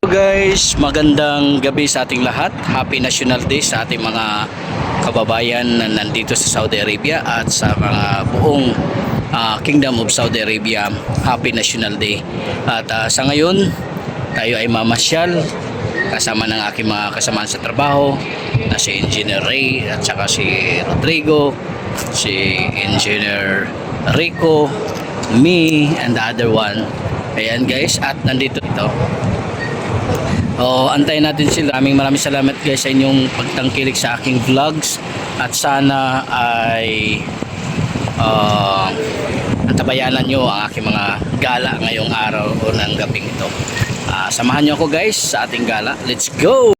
Guys, magandang gabi sa ating lahat. Happy National Day sa ating mga kababayan na nandito sa Saudi Arabia at sa mga buong Kingdom of Saudi Arabia. Happy National Day. At sa ngayon, tayo ay mamasyal kasama ng aking mga kasamaan sa trabaho na si Engineer Ray at saka si Rodrigo, si Engineer Rico, me, and the other one. Ayan guys, at nandito ito. Antayin natin sila. Maraming salamat guys sa inyong pagtangkilik sa aking vlogs at sana ay antabayanan nyo ang aking mga gala ngayong araw o ng gabing ito. Samahan nyo ako guys sa ating gala. Let's go!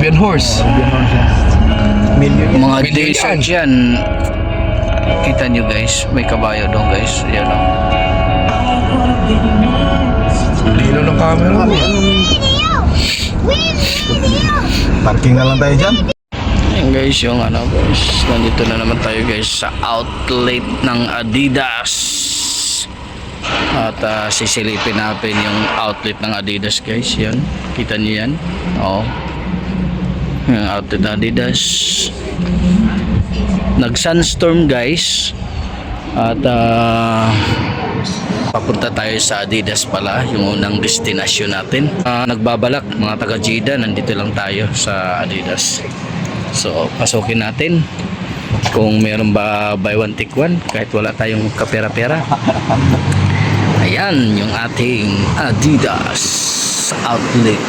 Arabian horse. Mga desert yan. Kita nyo guys, may kabayo doon guys. Yan o. Lino ng camera mo. Parking na lang tayo dyan. Ayan guys, yung ano guys, nandito na naman tayo guys sa outlet ng Adidas. At sisilipin natin yung outlet ng Adidas guys. Yan, kita nyo yan. Oo. Yung outlet ng Adidas. Nag-sunstorm guys. At papunta tayo sa Adidas pala, yung unang destinasyon natin. Nagbabalak mga taga Jeddah, nandito lang tayo sa Adidas. So pasukin natin kung meron ba buy one take one kahit wala tayong kapera-pera. Ayan yung ating Adidas outlet.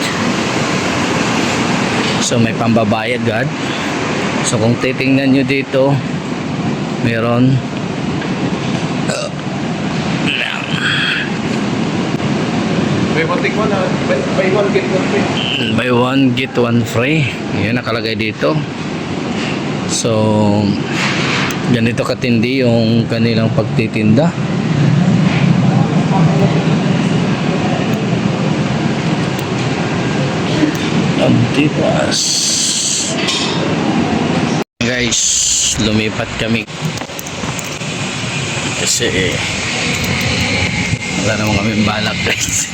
So may pambabayad God. So kung titingnan nyo dito, meron May one-take one, buy one get one free. buy one get one free. Yan nakalagay dito. So ganito katindi yung kanilang pagtitinda. Adidas. Guys, lumipat kami kasi wala naman kami balak guys.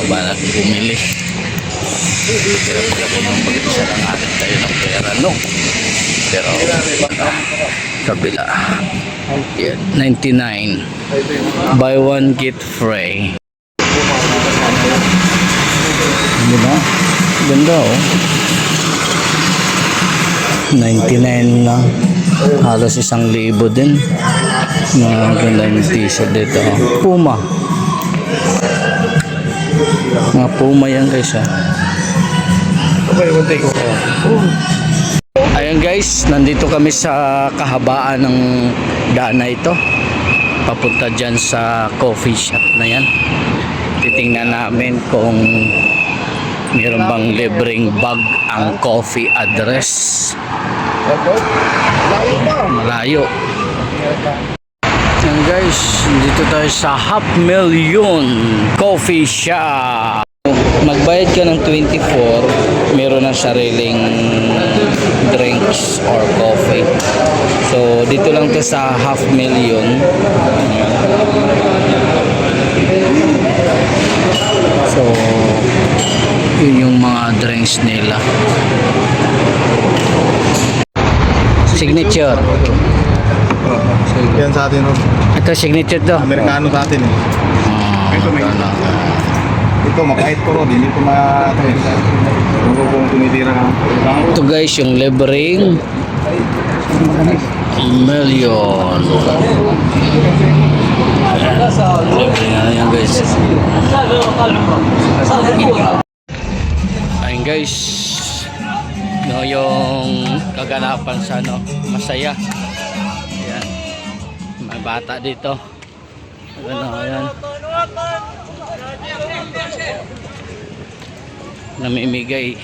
Balak bumili. Pero pag-isa lang agad tayo ng pera, no? Pero kabila yan, 99 buy one get free. Diba? Ganda oh. 99 lang. Halos 1,000 din. Maganda yung t-shirt dito. Puma. Mga Puma yan guys ha. Ayan guys, nandito kami sa kahabaan ng daan na ito. Papunta dyan sa coffee shop na yan. Titingnan namin kung meron bang libreng bag ang coffee address. Malayo. Yan guys, dito tayo sa 500,000 coffee shop. Magbayad ka ng 24, meron ng sariling drinks or coffee. So dito lang to sa 500,000. So yun yung mga drinks nila. Signature. Yan sa atin. Ito signature to. Amerikano sa atin eh. Ito makait ko rin. Hindi ko puro kong tumitira ka. Ito guys yung libreng million. Libreng ano yan guys. Ayun guys, no, yung kaganapan sa ano, masaya bata dito. Ano, ayan. Namimigay.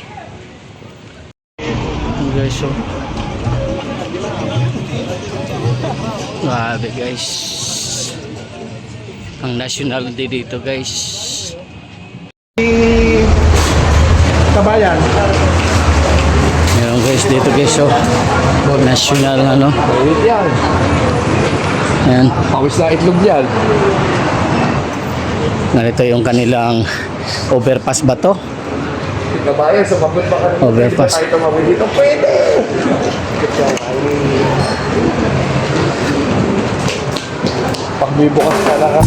Ayan guys, so. Grabe guys. Ang National Day dito guys. Kabayan. Meron guys dito guys, so. National ano. Wait yan. Ayan. Pawis na itlog yan. Narito yung kanilang overpass ba to? Kabayan, sumabot pa ka rin. Overpass. Kahit tumawid dito, pwede! Pagbibukas ka na ka.